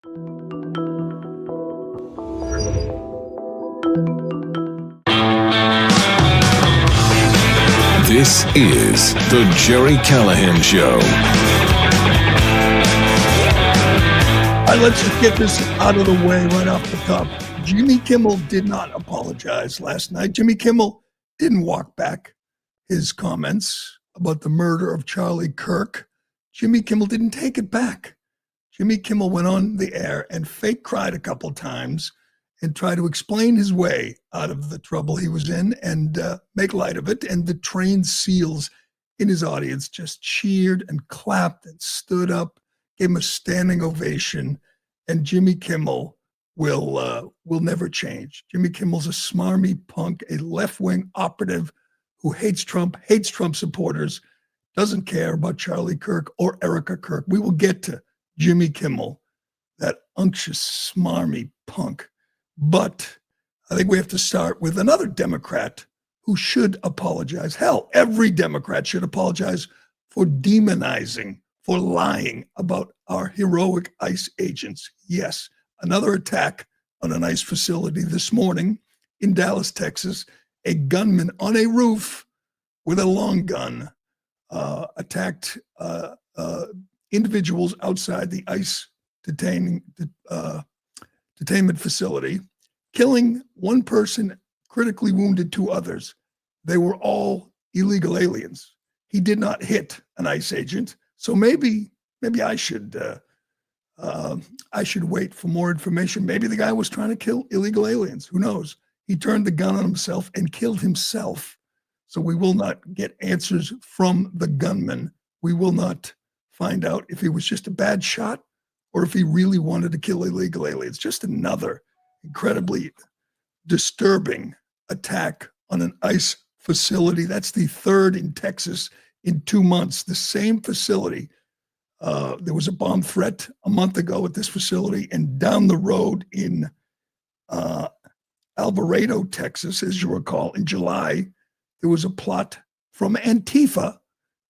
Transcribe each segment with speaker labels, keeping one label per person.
Speaker 1: This is the Gerry Callahan Show.
Speaker 2: All right, let's just get this out of the way right off the top. Jimmy Kimmel did not apologize last night. Jimmy Kimmel didn't walk back his comments about the murder of Charlie Kirk. Jimmy Kimmel didn't take it back. Jimmy Kimmel went on the air and fake cried a couple times and tried to explain his way out of the trouble he was in and make light of it. And the trained SEALs in his audience just cheered and clapped and stood up, gave him a standing ovation. And Jimmy Kimmel will never change. Jimmy Kimmel's a smarmy punk, a left-wing operative who hates Trump supporters, doesn't care about Charlie Kirk or Erica Kirk. We will get to Jimmy Kimmel, that unctuous, smarmy punk. But I think we have to start with another Democrat who should apologize. Hell, every Democrat should apologize for demonizing, for lying about our heroic ICE agents. Yes, another attack on an ICE facility this morning in Dallas, Texas. A gunman on a roof with a long gun attacked individuals outside the ICE detainment facility, killing one person, critically wounded two others. They were all illegal aliens. He did not hit an ICE agent, so maybe I should wait for more information. Maybe the guy was trying to kill illegal aliens. Who knows? He turned the gun on himself and killed himself. So we will not get answers from the gunman. We will not find out if he was just a bad shot or if he really wanted to kill illegal aliens. Just another incredibly disturbing attack on an ICE facility. That's the third in Texas in 2 months. The same facility. There was a bomb threat a month ago at this facility, and down the road in Alvarado, Texas, as you recall, in July, there was a plot from Antifa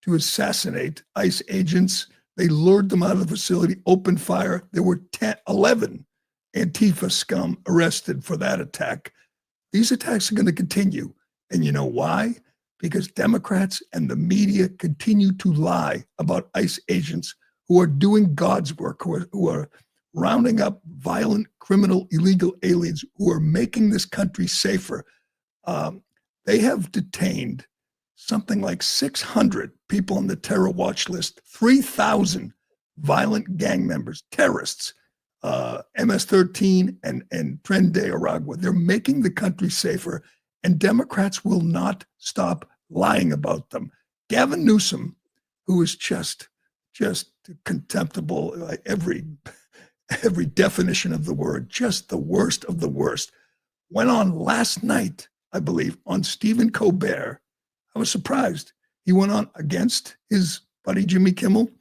Speaker 2: to assassinate ICE agents. They lured them out of the facility, opened fire. There were 11 Antifa scum arrested for that attack. These attacks are going to continue. And you know why? Because Democrats and the media continue to lie about ICE agents who are doing God's work, who are rounding up violent, criminal, illegal aliens, who are making this country safer. They have detained something like 600 people on the terror watch list, 3,000 violent gang members, terrorists, MS-13 and Tren de Aragua. They're making the country safer, and Democrats will not stop lying about them. Gavin Newsom, who is just contemptible, like every definition of the word, just the worst of the worst, went on last night, I believe, on Stephen Colbert. I was surprised. He went on against his buddy Jimmy Kimmel,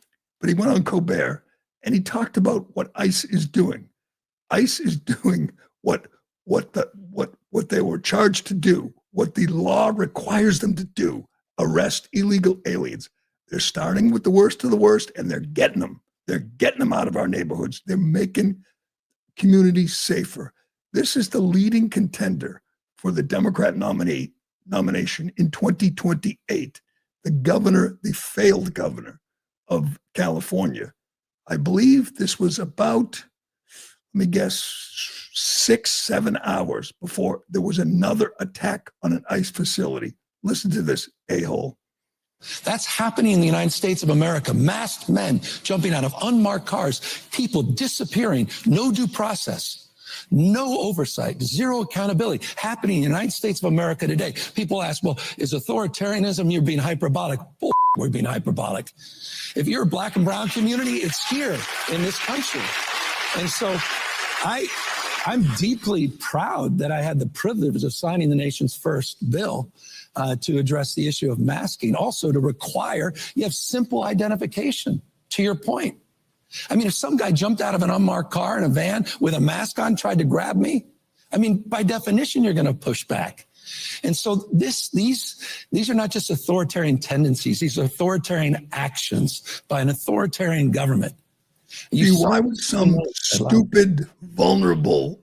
Speaker 2: but he went on Colbert and he talked about what ICE is doing. ICE is doing what they were charged to do, what the law requires them to do, arrest illegal aliens. They're starting with the worst of the worst, and they're getting them. They're getting them out of our neighborhoods. They're making communities safer. This is the leading contender for the Democrat nomination in 2028. The governor, the failed governor of California. I believe this was about, let me guess, 6-7 hours before there was another attack on an ICE facility. Listen to this, a-hole.
Speaker 3: That's happening in the United States of America. Masked men jumping out of unmarked cars, people disappearing, no due process, no oversight, zero accountability, happening in the United States of America today. People ask, well, is authoritarianism, you're being hyperbolic? Bull, we're being hyperbolic. If you're a black and brown community, it's here in this country. And so I'm deeply proud that I had the privilege of signing the nation's first bill to address the issue of masking, also to require you have simple identification, to your point. I mean, if some guy jumped out of an unmarked car in a van with a mask on, tried to grab me, I mean, by definition, you're going to push back. And so these are not just authoritarian tendencies. These are authoritarian actions by an authoritarian government. You
Speaker 2: See, why would some stupid, vulnerable,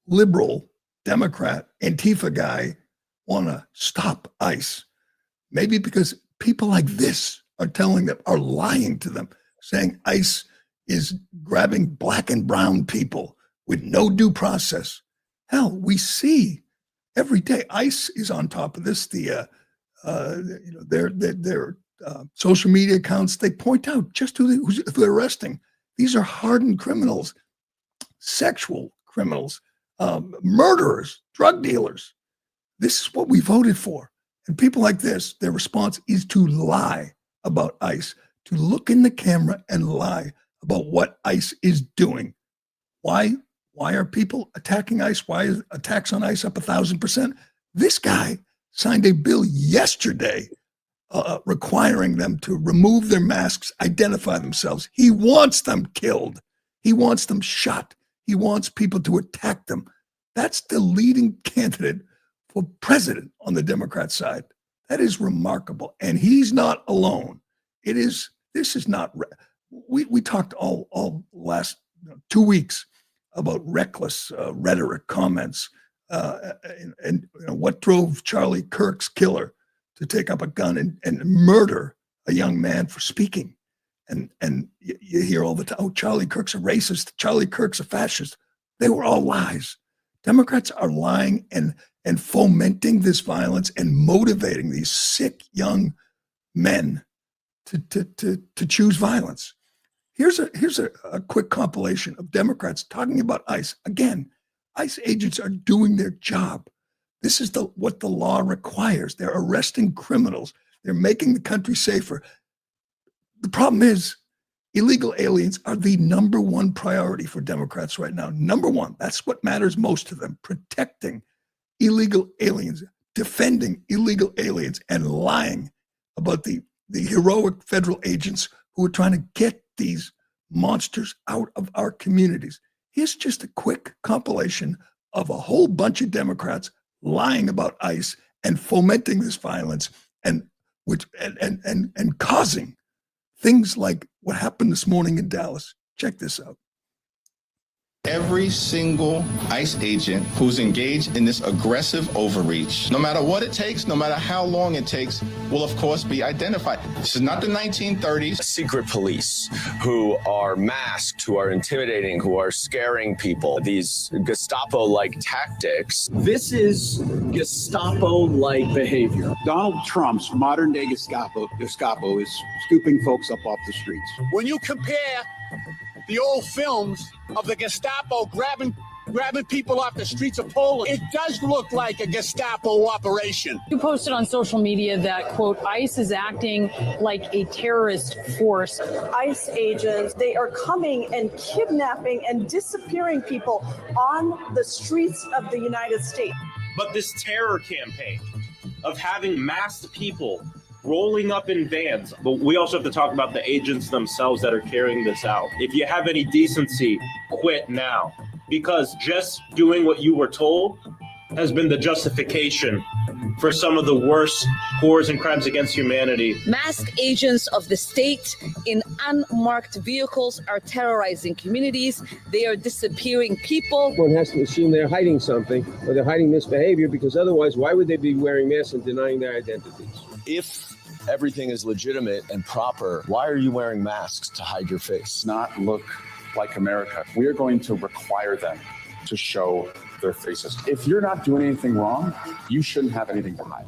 Speaker 2: liberal Democrat Antifa guy want to stop ICE? Maybe because people like this are telling them, are lying to them, saying ICE is grabbing black and brown people with no due process. Hell, we see every day ICE is on top of this. Their social media accounts, they point out just who they're arresting. These are hardened criminals, sexual criminals, murderers, drug dealers. This is what we voted for. And people like this, their response is to lie about ICE, to look in the camera and lie about what ICE is doing. Why are people attacking ICE? Why is attacks on ICE up 1,000%? This guy signed a bill yesterday requiring them to remove their masks, identify themselves. He wants them killed. He wants them shot. He wants people to attack them. That's the leading candidate for president on the Democrat side. That is remarkable. And he's not alone. This is not, we talked all last 2 weeks about reckless rhetoric comments and what drove Charlie Kirk's killer to take up a gun and murder a young man for speaking. And you hear all the time, oh, Charlie Kirk's a racist, Charlie Kirk's a fascist. They were all lies. Democrats are lying and fomenting this violence and motivating these sick young men to choose violence. Here's a quick compilation of Democrats talking about ICE. Again, ICE agents are doing their job. This is what the law requires. They're arresting criminals. They're making the country safer. The problem is illegal aliens are the number one priority for Democrats right now. Number one, that's what matters most to them, protecting illegal aliens, defending illegal aliens, and lying about the heroic federal agents who are trying to get these monsters out of our communities. Here's just a quick compilation of a whole bunch of Democrats lying about ICE and fomenting this violence and causing things like what happened this morning in Dallas. Check this out.
Speaker 4: Every single ICE agent who's engaged in this aggressive overreach, no matter what it takes, no matter how long it takes, will of course be identified. This is not the 1930s.
Speaker 5: Secret police who are masked, who are intimidating, who are scaring people. These Gestapo-like tactics.
Speaker 6: This is Gestapo-like behavior.
Speaker 7: Donald Trump's modern-day Gestapo is scooping folks up off the streets.
Speaker 8: When you compare the old films of the Gestapo grabbing people off the streets of Poland, it does look like a Gestapo operation.
Speaker 9: You posted on social media that, quote, ICE is acting like a terrorist force.
Speaker 10: ICE agents, they are coming and kidnapping and disappearing people on the streets of the United States.
Speaker 11: But this terror campaign of having masked people rolling up in vans. But we also have to talk about the agents themselves that are carrying this out. If you have any decency, quit now. Because just doing what you were told has been the justification for some of the worst horrors and crimes against humanity.
Speaker 12: Masked agents of the state in unmarked vehicles are terrorizing communities. They are disappearing people.
Speaker 13: One has to assume they're hiding something or they're hiding misbehavior, because otherwise, why would they be wearing masks and denying their identities?
Speaker 5: If everything is legitimate and proper, why are you wearing masks to hide your face?
Speaker 7: Not look like America. We are going to require them to show their faces. If you're not doing anything wrong, you shouldn't have anything to hide.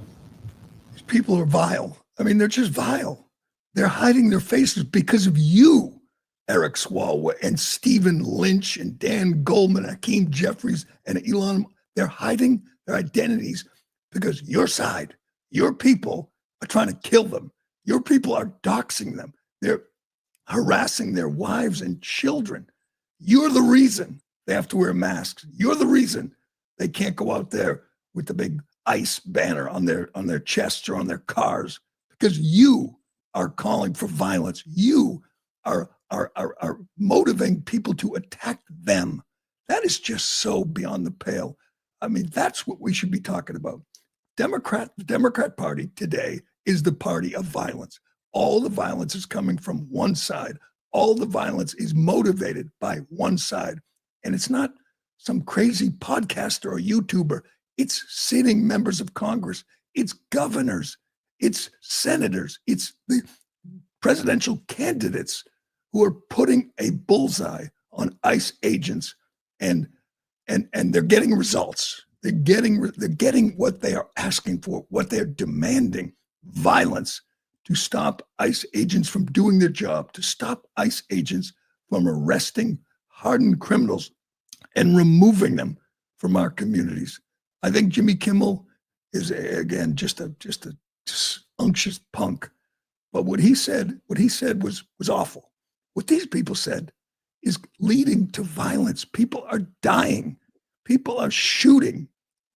Speaker 2: These people are vile. I mean, they're just vile. They're hiding their faces because of you, Eric Swalwell and Stephen Lynch and Dan Goldman, Hakeem Jeffries and Elon. They're hiding their identities because your side, your people, are trying to kill them. Your people are doxing them. They're harassing their wives and children. You're the reason they have to wear masks. You're the reason they can't go out there with the big ICE banner on their chests or on their cars, because you are calling for violence. You are motivating people to attack them. That is just so beyond the pale. I mean, that's what we should be talking about. The Democrat Party today is the party of violence. All the violence is coming from one side. all the violence is motivated by one side. And it's not some crazy podcaster or YouTuber. It's sitting members of Congress. It's governors. It's senators. It's the presidential candidates who are putting a bullseye on ICE agents, and they're getting results. They're getting what they are asking for, what they're demanding: violence to stop ICE agents from doing their job, to stop ICE agents from arresting hardened criminals and removing them from our communities. I think Jimmy Kimmel is, again, just a unctuous punk. But what he said was awful. What these people said is leading to violence. People are dying. People are shooting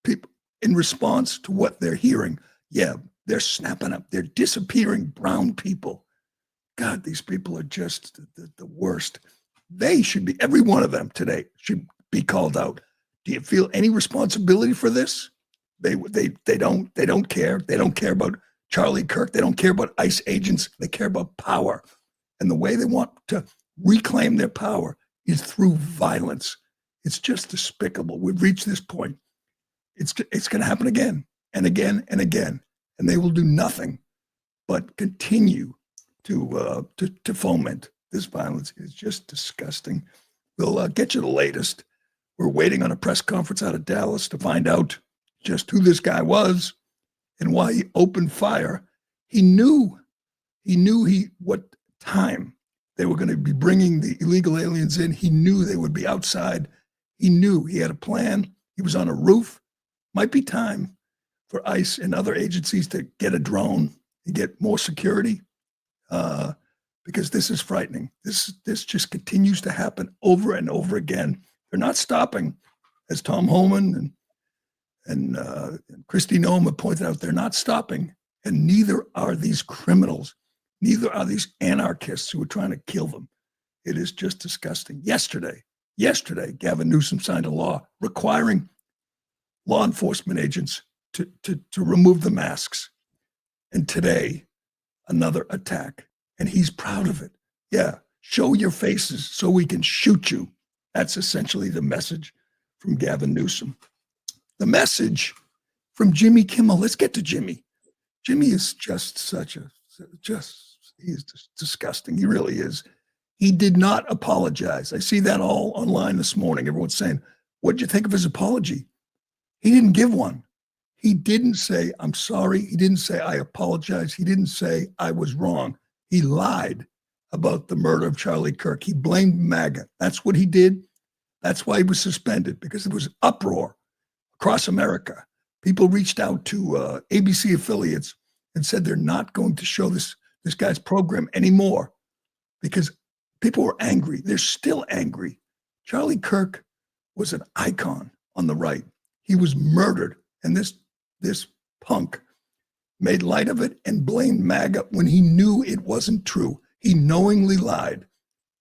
Speaker 2: people in response to what they're hearing. Yeah, they're snapping up. They're disappearing brown people. God, these people are just the worst. They should be, every one of them today should be called out. Do you feel any responsibility for this? They don't care. They don't care about Charlie Kirk. They don't care about ICE agents. They care about power. And the way they want to reclaim their power is through violence. It's just despicable. We've reached this point. It's going to happen again and again and again. And they will do nothing but continue to foment this violence. It's just disgusting. We'll get you the latest. We're waiting on a press conference out of Dallas to find out just who this guy was and why he opened fire. He knew what time they were going to be bringing the illegal aliens in. He knew they would be outside. He knew he had a plan. He was on a roof. Might be time for ICE and other agencies to get a drone and get more security, because this is frightening. This just continues to happen over and over again. They're not stopping, as Tom Homan and Kristi Noem have pointed out. They're not stopping, and neither are these criminals. Neither are these anarchists who are trying to kill them. It is just disgusting. Yesterday, Gavin Newsom signed a law requiring law enforcement agents to remove the masks. And today, another attack. And he's proud of it. Yeah, show your faces so we can shoot you. That's essentially the message from Gavin Newsom. The message from Jimmy Kimmel. Let's get to Jimmy. Jimmy is just he is disgusting. He really is. He did not apologize. I see that all online this morning. Everyone's saying, what'd you think of his apology? He didn't give one. He didn't say, I'm sorry. He didn't say, I apologize. He didn't say, I was wrong. He lied about the murder of Charlie Kirk. He blamed MAGA. That's what he did. That's why he was suspended, because there was uproar across America. People reached out to ABC affiliates and said they're not going to show this guy's program anymore because people were angry. They're still angry. Charlie Kirk was an icon on the right. He was murdered, and this punk made light of it and blamed MAGA when he knew it wasn't true. He knowingly lied.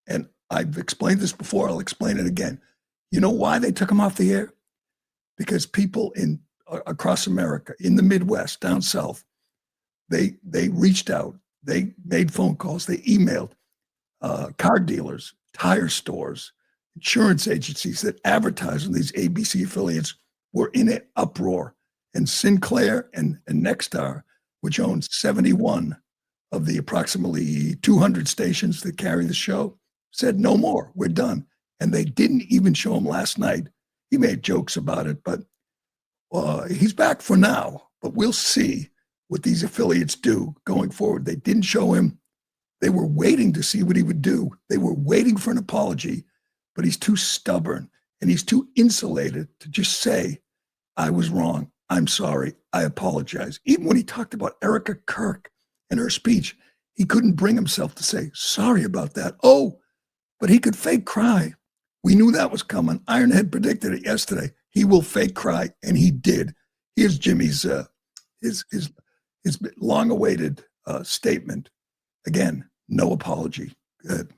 Speaker 2: And I've explained this before. I'll explain it again. You know why they took him off the air? Because people across America, in the Midwest, down south, they reached out. They made phone calls. They emailed car dealers, tire stores, insurance agencies that advertise on these ABC affiliates were in an uproar. And Sinclair and Nexstar, which owns 71 of the approximately 200 stations that carry the show, said no more. We're done. And they didn't even show him last night. He made jokes about it, but he's back for now. But we'll see what these affiliates do going forward. They didn't show him. They were waiting to see what he would do. They were waiting for an apology, but he's too stubborn and he's too insulated to just say, I was wrong. I'm sorry. I apologize. Even when he talked about Erica Kirk and her speech, he couldn't bring himself to say, sorry about that. Oh, but he could fake cry. We knew that was coming. Ironhead predicted it yesterday. He will fake cry, and he did. Here's Jimmy's his long-awaited statement. Again, no apology. Good.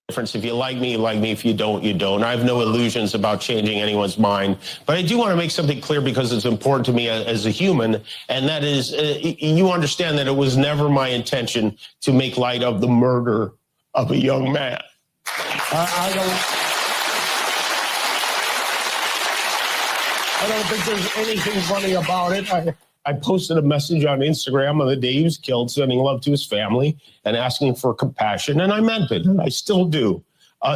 Speaker 14: Difference. If you like me, you like me. If you don't, you don't. I have no illusions about changing anyone's mind. But I do want to make something clear because it's important to me as a human, and that is you understand that it was never my intention to make light of the murder of a young man. I don't think there's anything funny about it. I posted a message on Instagram on the day he was killed, sending love to his family and asking for compassion, and I meant it, and I still do.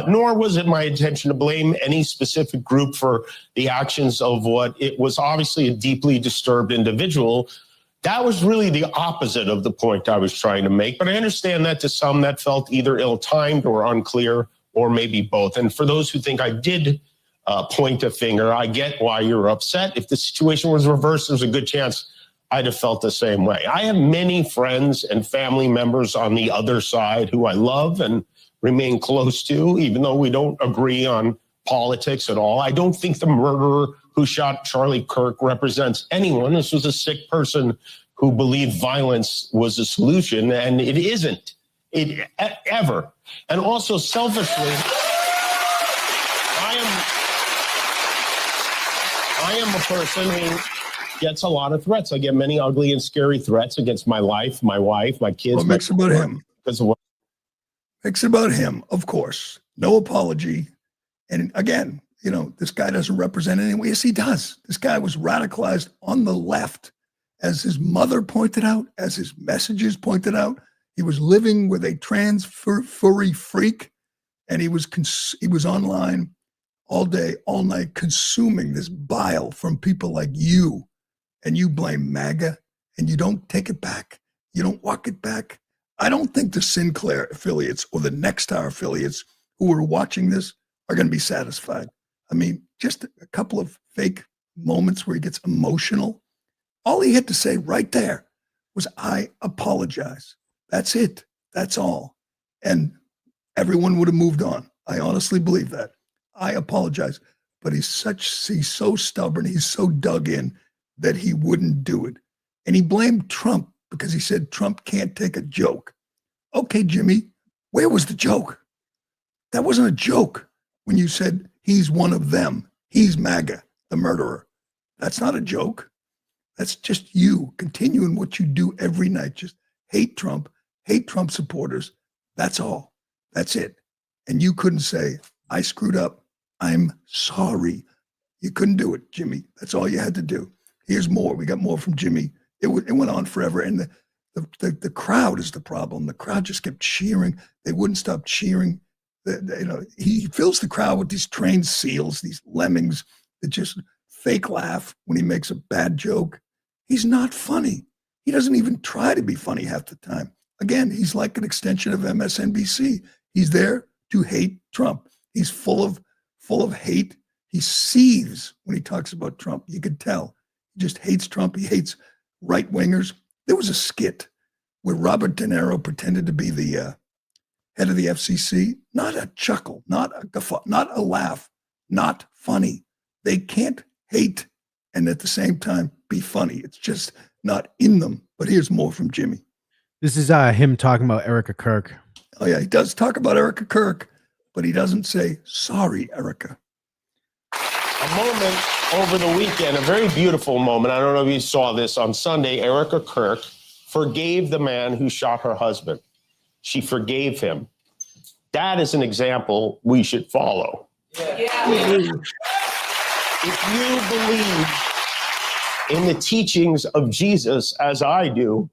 Speaker 14: Nor was it my intention to blame any specific group for the actions of what it was obviously a deeply disturbed individual. That was really the opposite of the point I was trying to make. But I understand that to some that felt either ill-timed or unclear, or maybe both. And for those who think I did point a finger, I get why you're upset. If the situation was reversed, there's a good chance I'd have felt the same way. I have many friends and family members on the other side who I love and remain close to, even though we don't agree on politics at all. I don't think the murderer who shot Charlie Kirk represents anyone. This was a sick person who believed violence was a solution, and it isn't. Ever. And also, selfishly, I am a person who gets a lot of threats. I get many ugly and scary threats against my life, my wife, my kids.
Speaker 2: Well, it makes it about him.
Speaker 14: Because of what?
Speaker 2: Makes it about him, of course. No apology. And again, you know, this guy doesn't represent anyone. Yes, he does. This guy was radicalized on the left, as his mother pointed out, as his messages pointed out. He was living with a trans furry freak, and he was online all day, all night, consuming this bile from people like you. And you blame MAGA, and you don't take it back. You don't walk it back. I don't think the Sinclair affiliates or the Nexstar affiliates who are watching this are going to be satisfied. I mean, just a couple of fake moments where he gets emotional. All he had to say right there was, I apologize. That's it. That's all. And everyone would have moved on. I honestly believe that. I apologize. But he's so stubborn. He's so dug in that he wouldn't do it. And he blamed Trump because he said Trump can't take a joke. Okay, Jimmy, where was the joke? That wasn't a joke when you said he's one of them. He's MAGA, the murderer. That's not a joke. That's just you continuing what you do every night. Just hate Trump supporters. That's all. That's it. And you couldn't say, I screwed up. I'm sorry. You couldn't do it, Jimmy. That's all you had to do. Here's more. We got more from Jimmy. It went on forever. And the crowd is the problem. The crowd just kept cheering. They wouldn't stop cheering. He fills the crowd with these trained seals, these lemmings that just fake laugh when he makes a bad joke. He's not funny. He doesn't even try to be funny half the time. Again, he's like an extension of MSNBC. He's there to hate Trump. He's full of hate. He seethes when he talks about Trump. You could tell. He just hates Trump. He hates right-wingers. There was a skit where Robert De Niro pretended to be the head of the FCC. Not a chuckle, not a guffaw, not a laugh, not funny. They can't hate and at the same time be funny. It's just not in them. But here's more from Jimmy.
Speaker 15: This is him talking about Erica Kirk.
Speaker 2: Oh, yeah, he does talk about Erica Kirk, but he doesn't say, sorry, Erica.
Speaker 14: A moment over the weekend, a very beautiful moment. I don't know if you saw this on Sunday. Erica Kirk forgave the man who shot her husband. She forgave him. That is an example we should follow. Yeah. If you believe in the teachings of Jesus, as I do,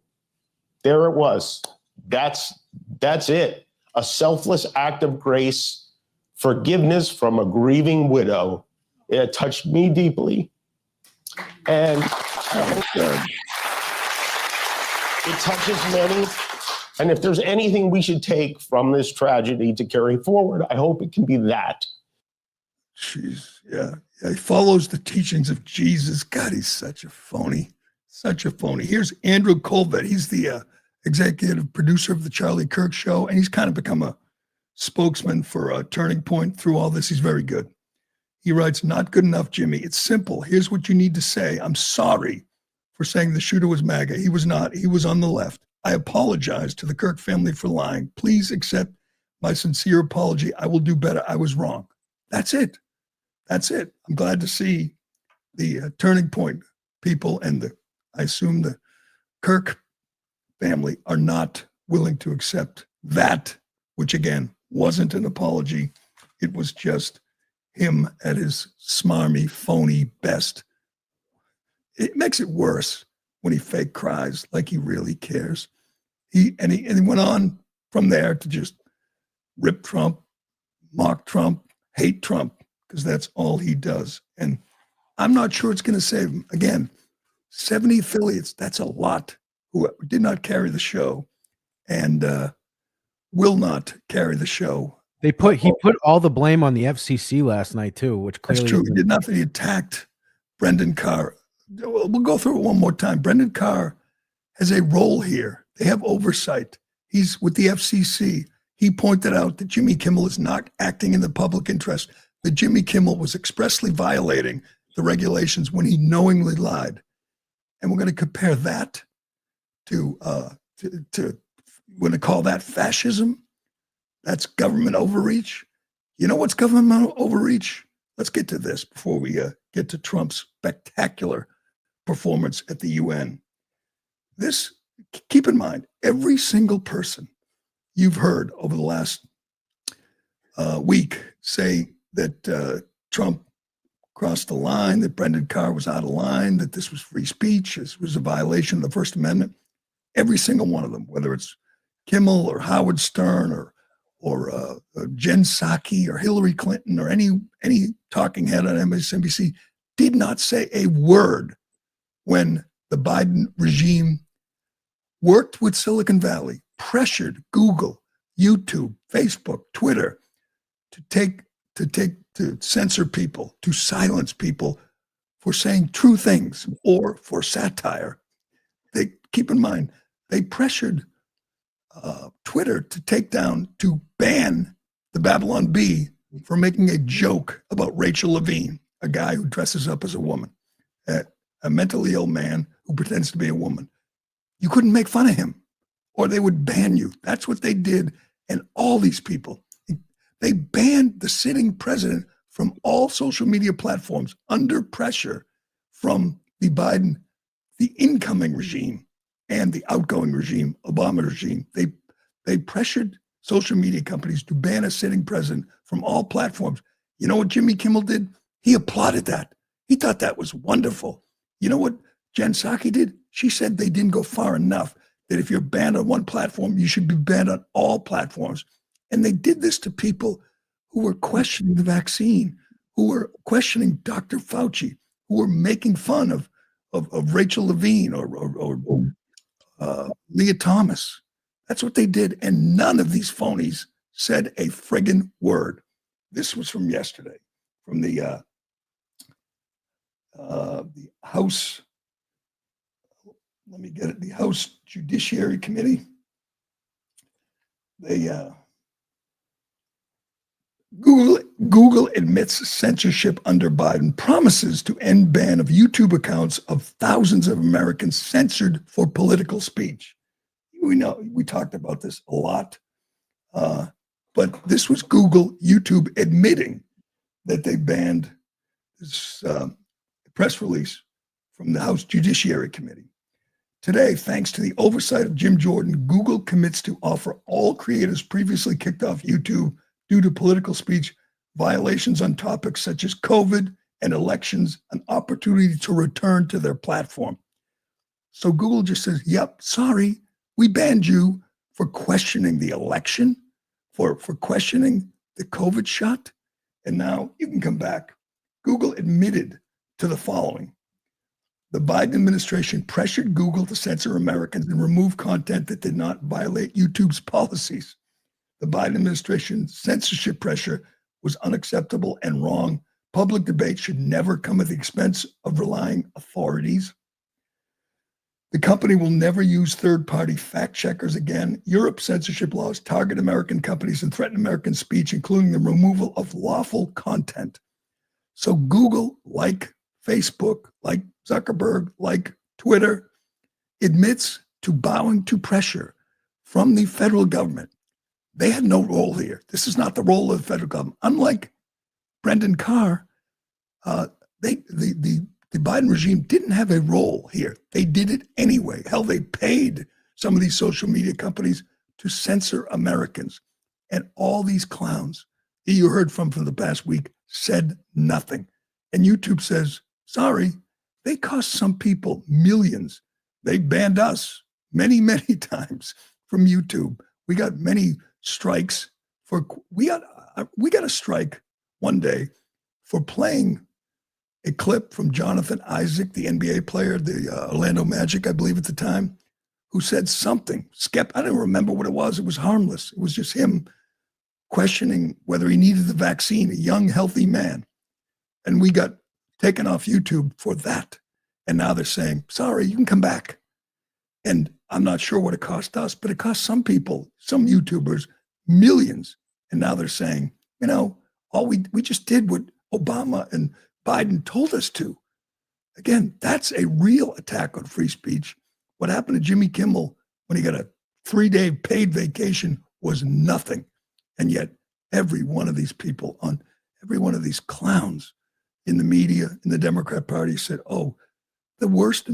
Speaker 14: there it was. That's it. A selfless act of grace, forgiveness from a grieving widow. It touched me deeply. And it touches many. And if there's anything we should take from this tragedy to carry forward, I hope it can be that.
Speaker 2: Jeez, yeah. He follows the teachings of Jesus. God, he's such a phony. Such a phony. Here's Andrew Colvett. He's the executive producer of the Charlie Kirk Show, and he's kind of become a spokesman for Turning Point through all this. He's very good. He writes, not good enough, Jimmy. It's simple. Here's what you need to say. I'm sorry for saying the shooter was MAGA. He was not. He was on the left. I apologize to the Kirk family for lying. Please accept my sincere apology. I will do better. I was wrong. That's it. That's it. I'm glad to see the Turning Point people and I assume the Kirk family are not willing to accept that which again wasn't an apology. It was just him at his smarmy, phony best. It makes it worse when he fake cries like he really cares. He went on from there to just rip Trump, mock Trump, hate Trump, because that's all he does. And I'm not sure it's going to save him. Again, 70 affiliates, that's a lot, who did not carry the show and will not carry the show.
Speaker 15: He put all the blame on the FCC last night too, which clearly
Speaker 2: that's true. He did nothing. He attacked Brendan Carr. We'll go through it one more time. Brendan Carr has a role here. They have oversight. He's with the FCC. He pointed out that Jimmy Kimmel is not acting in the public interest, that Jimmy Kimmel was expressly violating the regulations when he knowingly lied. And we're going to compare that to we're going to call that fascism. That's government overreach. You know what's government overreach? Let's get to this before we get to Trump's spectacular performance at the UN. This, keep in mind, every single person you've heard over the last week say that Trump crossed the line, that Brendan Carr was out of line, that this was free speech, this was a violation of the First Amendment. Every single one of them, whether it's Kimmel or Howard Stern or Jen Psaki or Hillary Clinton or any talking head on MSNBC, did not say a word when the Biden regime worked with Silicon Valley, pressured Google, YouTube, Facebook, Twitter to censor people, to silence people for saying true things or for satire. They, keep in mind, they pressured Twitter to ban the Babylon Bee for making a joke about Rachel Levine, a guy who dresses up as a woman, a mentally ill man who pretends to be a woman. You couldn't make fun of him or they would ban you. That's what they did. And all these people, they banned the sitting president from all social media platforms under pressure from the incoming regime and the outgoing regime, Obama regime. They pressured social media companies to ban a sitting president from all platforms. You know what Jimmy Kimmel did? He applauded that. He thought that was wonderful. You know what Jen Psaki did? She said they didn't go far enough, that if you're banned on one platform, you should be banned on all platforms. And they did this to people who were questioning the vaccine, who were questioning Dr. Fauci, who were making fun of Rachel Levine or Leah Thomas. That's what they did. And none of these phonies said a friggin' word. This was from yesterday, from the House, let me get it, the House Judiciary Committee. They Google admits censorship under Biden, promises to end ban of YouTube accounts of thousands of Americans censored for political speech. We know, we talked about this a lot, but this was Google, YouTube admitting that they banned this press release from the House Judiciary Committee. Today, thanks to the oversight of Jim Jordan, Google commits to offer all creators previously kicked off YouTube due to political speech violations on topics such as COVID and elections an opportunity to return to their platform. So Google just says, yep, sorry, we banned you for questioning the election, for questioning the COVID shot, and now you can come back. Google admitted to the following. The Biden administration pressured Google to censor Americans and remove content that did not violate YouTube's policies. The Biden administration's censorship pressure was unacceptable and wrong. Public debate should never come at the expense of relying authorities. The company will never use third-party fact checkers again. Europe's censorship laws target American companies and threaten American speech, including the removal of lawful content. So Google, like Facebook, like Zuckerberg, like Twitter, admits to bowing to pressure from the federal government. They had no role here. This is not the role of the federal government. Unlike Brendan Carr, the Biden regime didn't have a role here. They did it anyway. Hell, they paid some of these social media companies to censor Americans. And all these clowns that you heard from for the past week said nothing. And YouTube says, sorry, they cost some people millions. They banned us many, many times from YouTube. We got many strikes we got a strike one day for playing a clip from Jonathan Isaac, the NBA player, the Orlando Magic, I believe at the time, who said something. I don't remember what it was. It was harmless. It was just him questioning whether he needed the vaccine, a young, healthy man. And we got taken off YouTube for that. And now they're saying, sorry, you can come back. And I'm not sure what it cost us, but it cost some people, some YouTubers, millions. And now they're saying, you know, all we just did what Obama and Biden told us to. Again, that's a real attack on free speech. What happened to Jimmy Kimmel when he got a 3-day paid vacation was nothing. And yet every one of these people every one of these clowns in the media, in the Democrat Party said, oh, the worst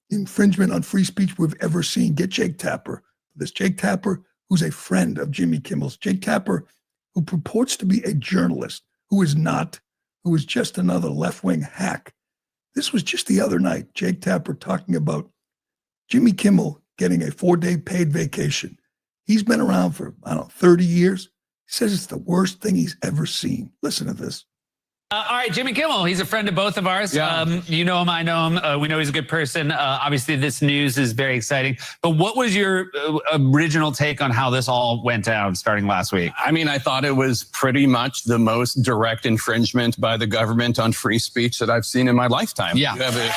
Speaker 2: infringement on free speech we've ever seen. Get Jake Tapper. This Jake Tapper, who's a friend of Jimmy Kimmel's. Jake Tapper, who purports to be a journalist, who is not, who is just another left-wing hack. This was just the other night, Jake Tapper talking about Jimmy Kimmel getting a 4-day paid vacation. He's been around for, 30 years. He says it's the worst thing he's ever seen. Listen to this.
Speaker 16: All right, Jimmy Kimmel, he's a friend of both of ours.
Speaker 17: Yeah.
Speaker 16: You know him, I know him. We know he's a good person. Obviously, this news is very exciting. But what was your original take on how this all went down starting last week?
Speaker 17: I mean, I thought it was pretty much the most direct infringement by the government on free speech that I've seen in my lifetime.
Speaker 16: Yeah.
Speaker 17: You have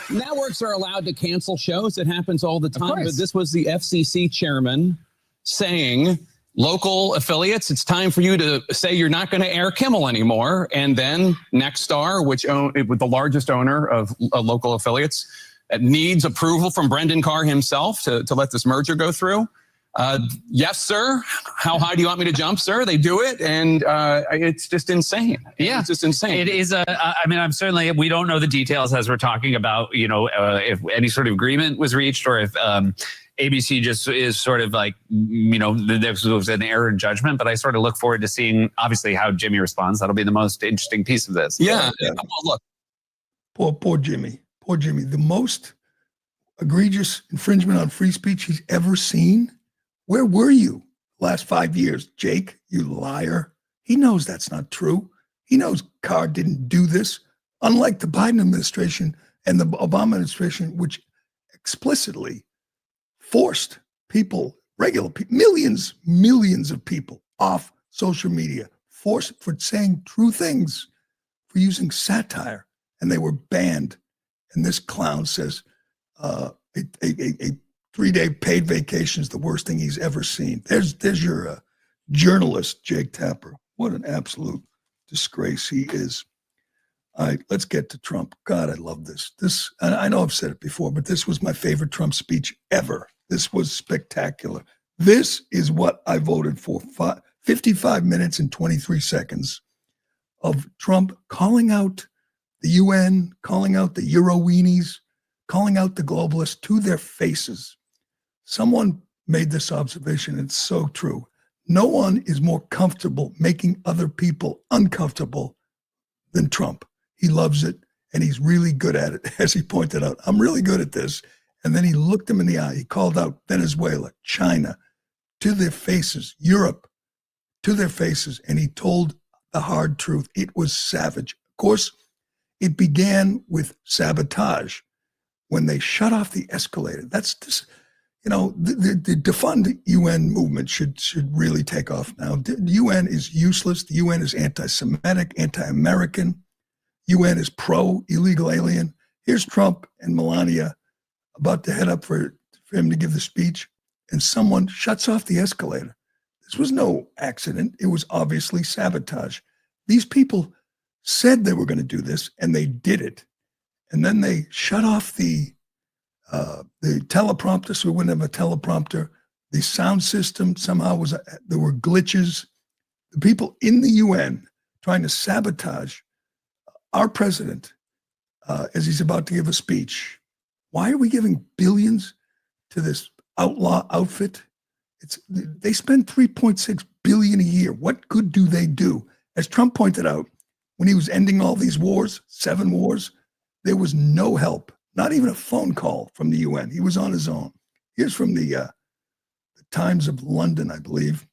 Speaker 17: Networks are allowed to cancel shows. It happens all the time. But this was the FCC chairman saying, local affiliates, it's time for you to say you're not going to air Kimmel anymore. And then Nexstar, which with the largest owner of local affiliates, needs approval from Brendan Carr himself to let this merger go through. Yes, sir. How high do you want me to jump, sir? They do it. And it's just insane.
Speaker 16: Yeah,
Speaker 17: it's just insane.
Speaker 16: It is. We don't know the details as we're talking about, if any sort of agreement was reached or if ABC just is sort of like, there was an error in judgment. But I sort of look forward to seeing, obviously, how Jimmy responds. That'll be the most interesting piece of this.
Speaker 17: Yeah.
Speaker 2: Look. Poor Jimmy. Poor Jimmy. The most egregious infringement on free speech he's ever seen. Where were you last 5 years? Jake, you liar. He knows that's not true. He knows Carr didn't do this, unlike the Biden administration and the Obama administration, which explicitly forced people, regular people, millions of people off social media, forced for saying true things, for using satire, and they were banned. And this clown says a 3-day paid vacation is the worst thing he's ever seen. There's your journalist, Jake Tapper. What an absolute disgrace he is. All right, let's get to Trump. God, I love this. I know I've said it before, but this was my favorite Trump speech ever. This was spectacular. This is what I voted for. 55 minutes and 23 seconds of Trump calling out the UN, calling out the Euro-weenies, calling out the globalists to their faces. Someone made this observation. It's so true. No one is more comfortable making other people uncomfortable than Trump. He loves it, and he's really good at it. As he pointed out, I'm really good at this. And then he looked them in the eye. He called out Venezuela, China, to their faces, Europe, to their faces. And he told the hard truth. It was savage. Of course, it began with sabotage when they shut off the escalator. That's just, the defund UN movement should really take off now. The UN is useless. The UN is anti-Semitic, anti-American. UN is pro-illegal alien. Here's Trump and Melania about to head up for him to give the speech, and someone shuts off the escalator. This was no accident. It was obviously sabotage. These people said they were going to do this, and they did it. And then they shut off the teleprompter, so we wouldn't have a teleprompter. The sound system somehow there were glitches. The people in the UN trying to sabotage our president as he's about to give a speech. Why are we giving billions to this outlaw outfit? They spend $3.6 billion a year. What good do they do? As Trump pointed out, when he was ending all these wars, 7 wars, there was no help, not even a phone call from the UN. He was on his own. Here's from the Times of London, I believe.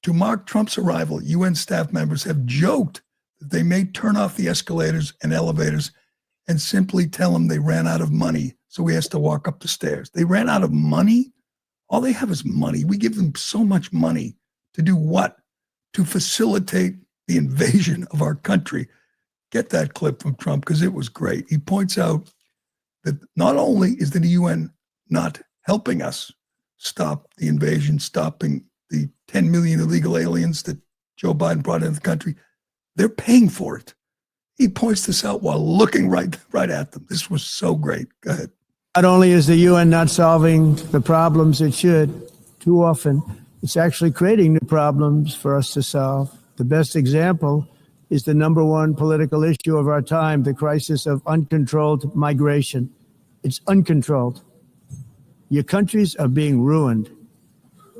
Speaker 2: To mark Trump's arrival, UN staff members have joked that they may turn off the escalators and elevators and simply tell him they ran out of money, so he has to walk up the stairs. They ran out of money? All they have is money. We give them so much money to do what? To facilitate the invasion of our country. Get that clip from Trump because it was great. He points out that not only is the UN not helping us stop the invasion, stopping the 10 million illegal aliens that Joe Biden brought into the country, they're paying for it. He points this out while looking right at them. This was so great. Go ahead.
Speaker 18: Not only is the UN not solving the problems it should, too often, it's actually creating new problems for us to solve. The best example is the number one political issue of our time, the crisis of uncontrolled migration. It's uncontrolled. Your countries are being ruined.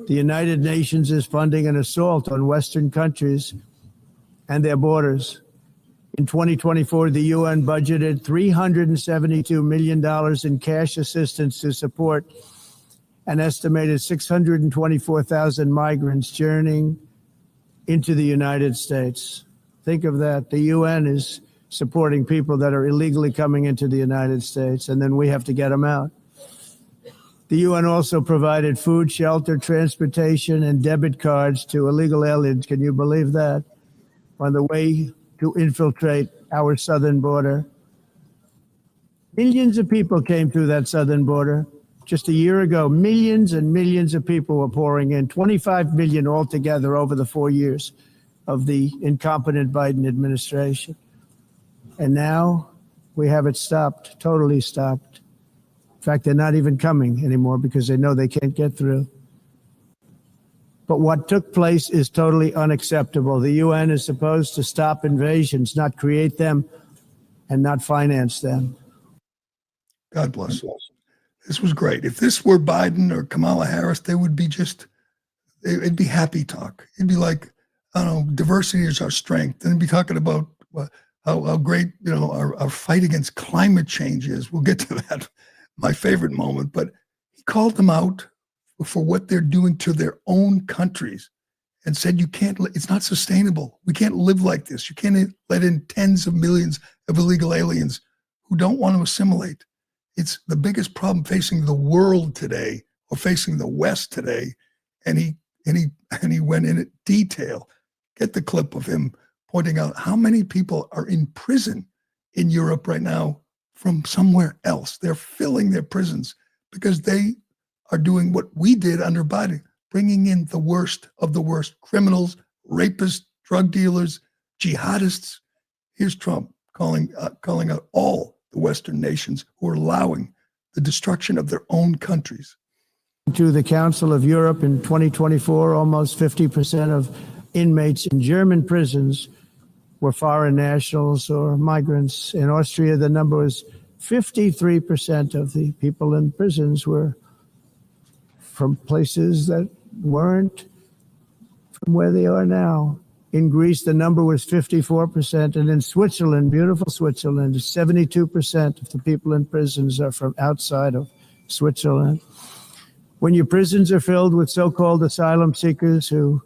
Speaker 18: The United Nations is funding an assault on Western countries and their borders. In 2024, the UN budgeted $372 million in cash assistance to support an estimated 624,000 migrants journeying into the United States. Think of that. The UN is supporting people that are illegally coming into the United States, and then we have to get them out. The UN also provided food, shelter, transportation, and debit cards to illegal aliens. Can you believe that? On the way to infiltrate our southern border. Millions of people came through that southern border. Just a year ago, millions and millions of people were pouring in, 25 million altogether over the 4 years of the incompetent Biden administration. And now we have it stopped, totally stopped. In fact, they're not even coming anymore because they know they can't get through. But what took place is totally unacceptable. The UN is supposed to stop invasions, not create them and not finance them.
Speaker 2: God bless. This was great. If this were Biden or Kamala Harris, they would be it'd be happy talk. It'd be like, I don't know, diversity is our strength. And it'd be talking about how great, our fight against climate change is. We'll get to that, my favorite moment. But he called them out for what they're doing to their own countries and said, it's not sustainable. We can't live like this. You can't let in tens of millions of illegal aliens who don't want to assimilate. It's the biggest problem facing the world today, or facing the West today. And he went in detail. Get the clip of him pointing out how many people are in prison in Europe right now from somewhere else. They're filling their prisons because they are doing what we did under Biden, bringing in the worst of the worst criminals, rapists, drug dealers, jihadists. Here's Trump calling out all the Western nations who are allowing the destruction of their own countries.
Speaker 18: To the Council of Europe in 2024, almost 50% of inmates in German prisons were foreign nationals or migrants. In Austria, the number was 53% of the people in prisons were from places that weren't from where they are now. In Greece, the number was 54%. And in Switzerland, beautiful Switzerland, 72% of the people in prisons are from outside of Switzerland. When your prisons are filled with so-called asylum seekers who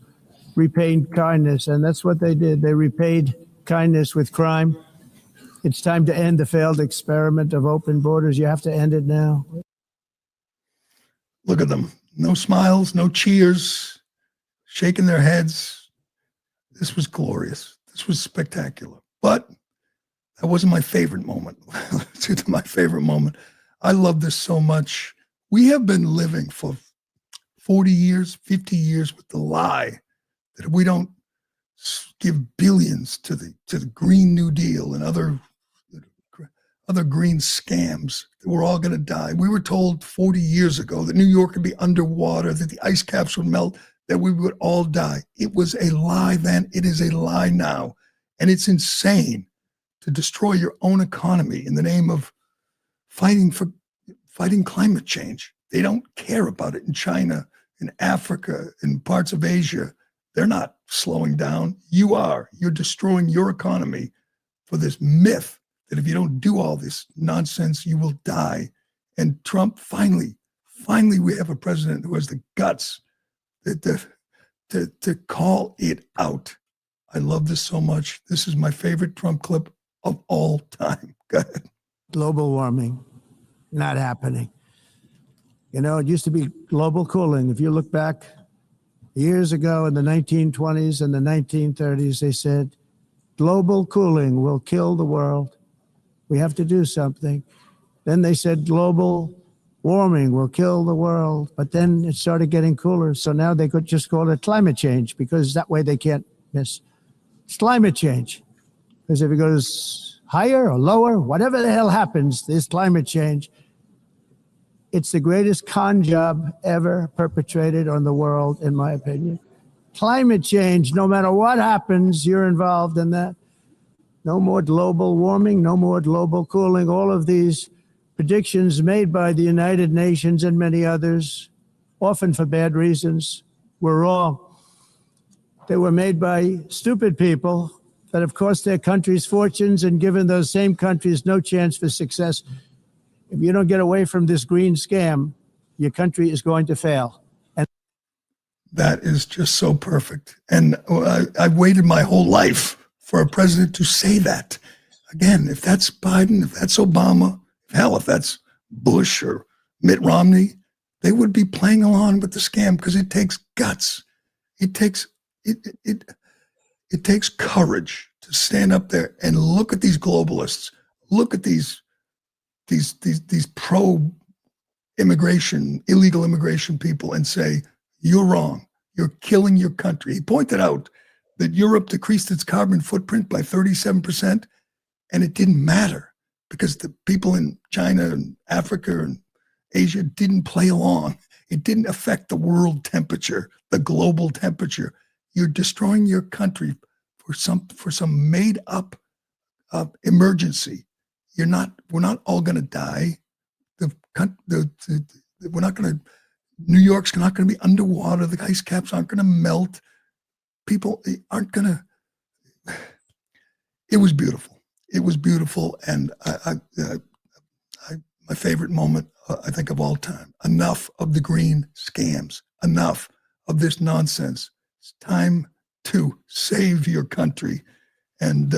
Speaker 18: repaid kindness, and that's what they did. They repaid kindness with crime. It's time to end the failed experiment of open borders. You have to end it now.
Speaker 2: Look at them. No smiles, no cheers, shaking their heads. This was glorious. This was spectacular. But that wasn't my favorite moment. It's my favorite moment. I love this so much. We have been living for 40 years, 50 years with the lie that if we don't give billions to the Green New Deal and other green scams, that we're all going to die. We were told 40 years ago that New York would be underwater, that the ice caps would melt, that we would all die. It was a lie then. It is a lie now. And it's insane to destroy your own economy in the name of fighting for fighting climate change. They don't care about it in China, in Africa, in parts of Asia. They're not slowing down. You are. You're destroying your economy for this myth that if you don't do all this nonsense, you will die. And Trump, finally, we have a president who has the guts to call it out. I love this so much. This is my favorite Trump clip of all time. Go ahead.
Speaker 18: Global warming, not happening. You know, it used to be global cooling. If you look back years ago in the 1920s and the 1930s, they said, global cooling will kill the world. We have to do something. Then they said global warming will kill the world. But then it started getting cooler. So now they could just call it climate change because that way they can't miss. It's climate change. Because if it goes higher or lower, whatever the hell happens, there's climate change. It's the greatest con job ever perpetrated on the world, in my opinion. Climate change, no matter what happens, you're involved in that. No more global warming, no more global cooling. All of these predictions made by the United Nations and many others, often for bad reasons, were wrong. They were made by stupid people that have cost their countries fortunes and given those same countries no chance for success. If you don't get away from this green scam, your country is going to fail. And
Speaker 2: that is just so perfect. And I've waited my whole life for a president to say that. Again, if that's Biden, if that's Obama, hell, if that's Bush or Mitt Romney, they would be playing along with the scam because it takes guts. It takes courage to stand up there and look at these globalists, look at these pro-immigration, illegal immigration people and say, you're wrong. You're killing your country. He pointed out that Europe decreased its carbon footprint by 37%, and it didn't matter because the people in China and Africa and Asia didn't play along. It didn't affect the world temperature, the global temperature. You're destroying your country for some made up emergency. We're not all going to die. We're not going to. New York's not going to be underwater. The ice caps aren't going to melt. People aren't going to. It was beautiful. It was beautiful, and my favorite moment, I think, of all time. Enough of the green scams. Enough of this nonsense. It's time to save your country, and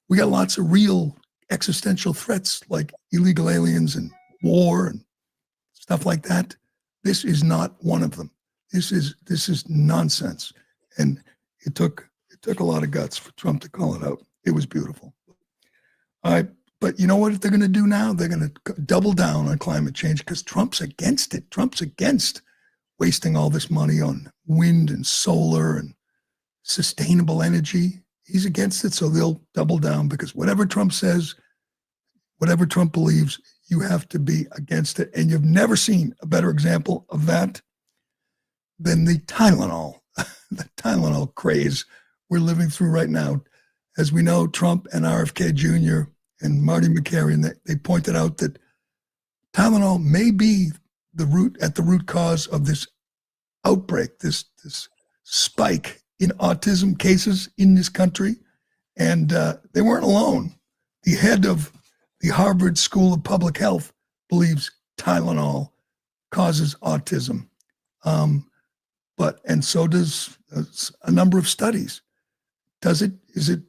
Speaker 2: we got lots of real existential threats like illegal aliens and war and stuff like that. This is not one of them. This is nonsense, and it took a lot of guts for Trump to call it out. It was beautiful. All right, but you know what they're going to do now? They're going to double down on climate change because Trump's against it. Trump's against wasting all this money on wind and solar and sustainable energy. He's against it, so they'll double down because whatever Trump says, whatever Trump believes, you have to be against it. And you've never seen a better example of that than the Tylenol, the Tylenol craze we're living through right now. As we know, Trump and RFK Jr. and Marty McCarran, they pointed out that Tylenol may be at the root cause of this outbreak, this spike in autism cases in this country. And they weren't alone. The head of the Harvard School of Public Health believes Tylenol causes autism. And so does a number of studies. Is it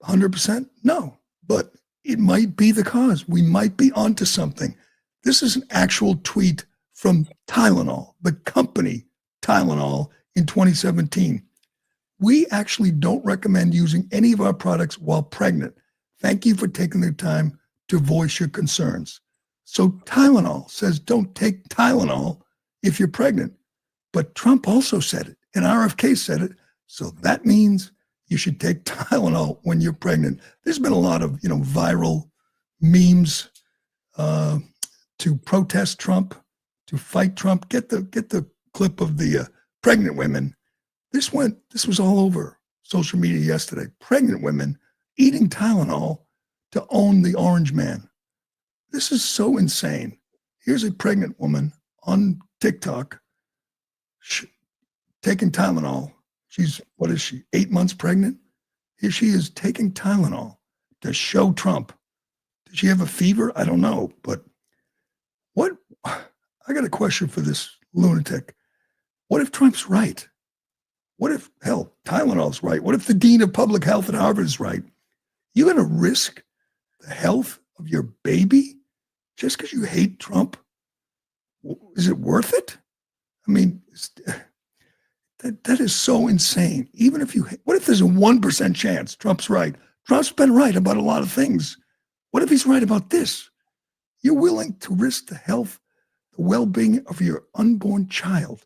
Speaker 2: 100%? No, but it might be the cause. We might be onto something. This is an actual tweet from Tylenol, the company Tylenol, in 2017. We actually don't recommend using any of our products while pregnant. Thank you for taking the time to voice your concerns. So Tylenol says don't take Tylenol if you're pregnant. But Trump also said it, and RFK said it. So that means you should take Tylenol when you're pregnant. There's been a lot of viral memes to protest Trump, to fight Trump. Get the clip of the pregnant women. This was all over social media yesterday. Pregnant women eating Tylenol to own the orange man. This is so insane. Here's a pregnant woman on TikTok taking Tylenol. She's, what is she, 8 months pregnant? Here she is taking Tylenol to show Trump. Does she have a fever? I don't know. But what, I got a question for this lunatic. What if Trump's right? What if, hell, Tylenol's right? What if the dean of public health at Harvard is right? You going to risk the health of your baby just because you hate Trump? Is it worth it? I mean, that is so insane. Even if you, what if there's a 1% chance Trump's right? Trump's been right about a lot of things. What if he's right about this? You're willing to risk the health, the well-being of your unborn child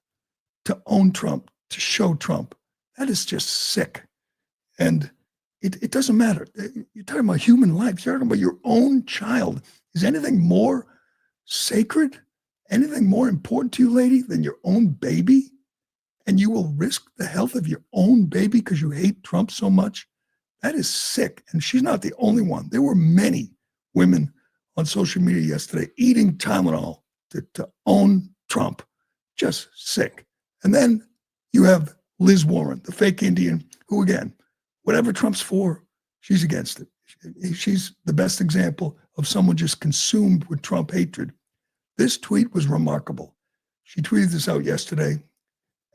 Speaker 2: to own Trump, to show Trump. That is just sick. And it doesn't matter. You're talking about human life. You're talking about your own child. Is anything more sacred, anything more important to you, lady, than your own baby? And you will risk the health of your own baby because you hate Trump so much? That is sick. And she's not the only one. There were many women on social media yesterday eating Tylenol to own Trump. Just sick. And then you have Liz Warren, the fake Indian, who, again, whatever Trump's for, she's against it. She's the best example of someone just consumed with Trump hatred. This tweet was remarkable. She tweeted this out yesterday,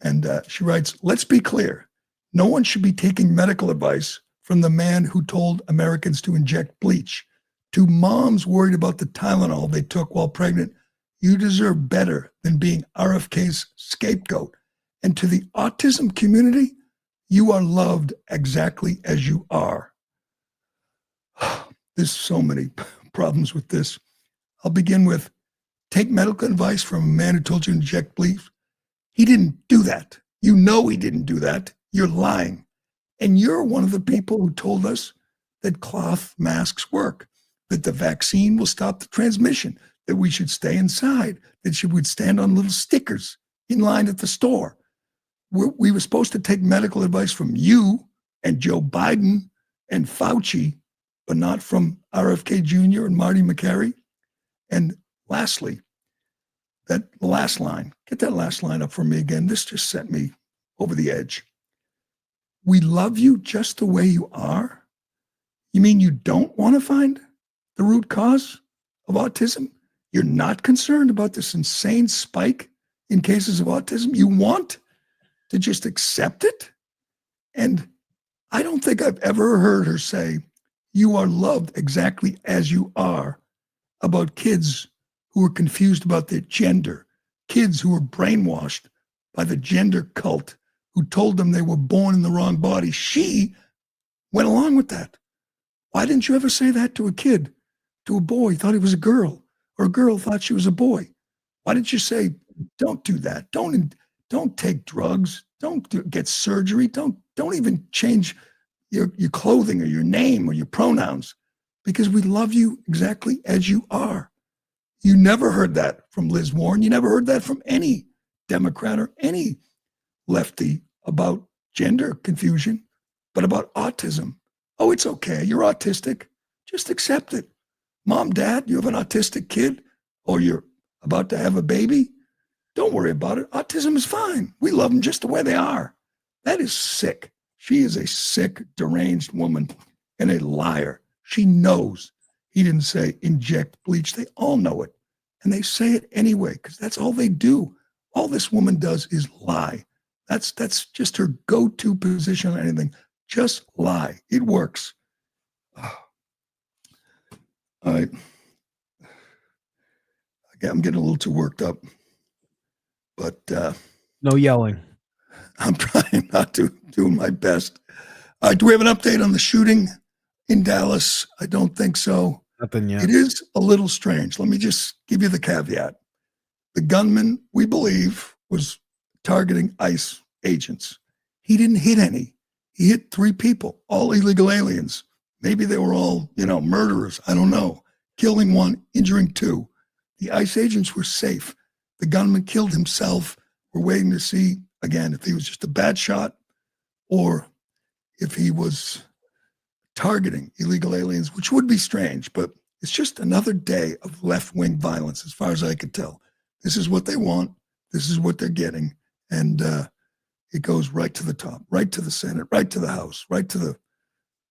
Speaker 2: and she writes, "Let's be clear. No one should be taking medical advice from the man who told Americans to inject bleach. To moms worried about the Tylenol they took while pregnant, you deserve better than being RFK's scapegoat. And to the autism community, you are loved exactly as you are." There's so many problems with this. I'll begin with, take medical advice from a man who told you to inject bleach. He didn't do that. You know he didn't do that. You're lying. And you're one of the people who told us that cloth masks work, that the vaccine will stop the transmission, that we should stay inside, that you would stand on little stickers in line at the store. We were supposed to take medical advice from you and Joe Biden and Fauci, but not from RFK Jr. and Marty McCary. And lastly, that last line, get that last line up for me again. This just sent me over the edge. We love you just the way you are? You mean you don't want to find the root cause of autism? You're not concerned about this insane spike in cases of autism? You want to just accept it? And I don't think I've ever heard her say, you are loved exactly as you are, about kids who are confused about their gender, kids who were brainwashed by the gender cult who told them they were born in the wrong body. She went along with that. Why didn't you ever say that to a kid, to a boy, thought he was a girl, or a girl thought she was a boy? Why didn't you say, don't do that. Don't take drugs. Don't get surgery. Don't even change your clothing or your name or your pronouns, because we love you exactly as you are. You never heard that from Liz Warren. You never heard that from any Democrat or any lefty about gender confusion, but about autism. Oh, it's okay. You're autistic. Just accept it. Mom, Dad, you have an autistic kid, or you're about to have a baby. Don't worry about it. Autism is fine. We love them just the way they are. That is sick. She is a sick, deranged woman and a liar. She knows he didn't say inject bleach. They all know it. And they say it anyway, because that's all they do. All this woman does is lie. That's just her go-to position on anything. Just lie. It works. All right. I'm getting a little too worked up. But
Speaker 15: no yelling.
Speaker 2: I'm trying not to, doing my best. Do we have an update on the shooting in Dallas? I don't think so.
Speaker 15: Nothing yet.
Speaker 2: It is a little strange. Let me just give you the caveat. The gunman, we believe, was targeting ICE agents. He didn't hit any. He hit 3 people, all illegal aliens. Maybe they were all, murderers. I don't know. Killing 1, injuring 2. The ICE agents were safe. The gunman killed himself. We're waiting to see, again, if he was just a bad shot or if he was targeting illegal aliens, which would be strange, but It's just another day of left-wing violence, as far as I could tell. This is what they want. This is what they're getting. And it goes right to the top, right to the Senate, right to the House, right to the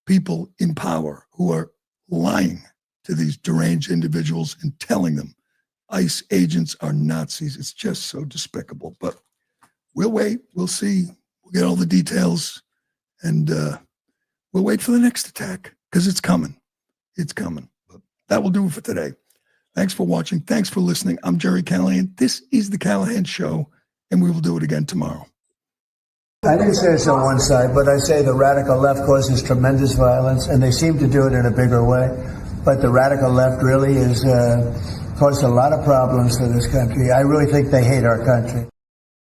Speaker 2: people in power who are lying to these deranged individuals and telling them ICE agents are Nazis. It's just so despicable. But we'll wait. We'll see. We'll get all the details. And we'll wait for the next attack because it's coming. It's coming. But that will do it for today. Thanks for watching. Thanks for listening. I'm Gerry Callahan. This is The Callahan Show, and we will do it again tomorrow.
Speaker 18: I didn't say it's on one side, but I say the radical left causes tremendous violence, and they seem to do it in a bigger way. But the radical left really is caused a lot of problems for this country. I really think they hate our country.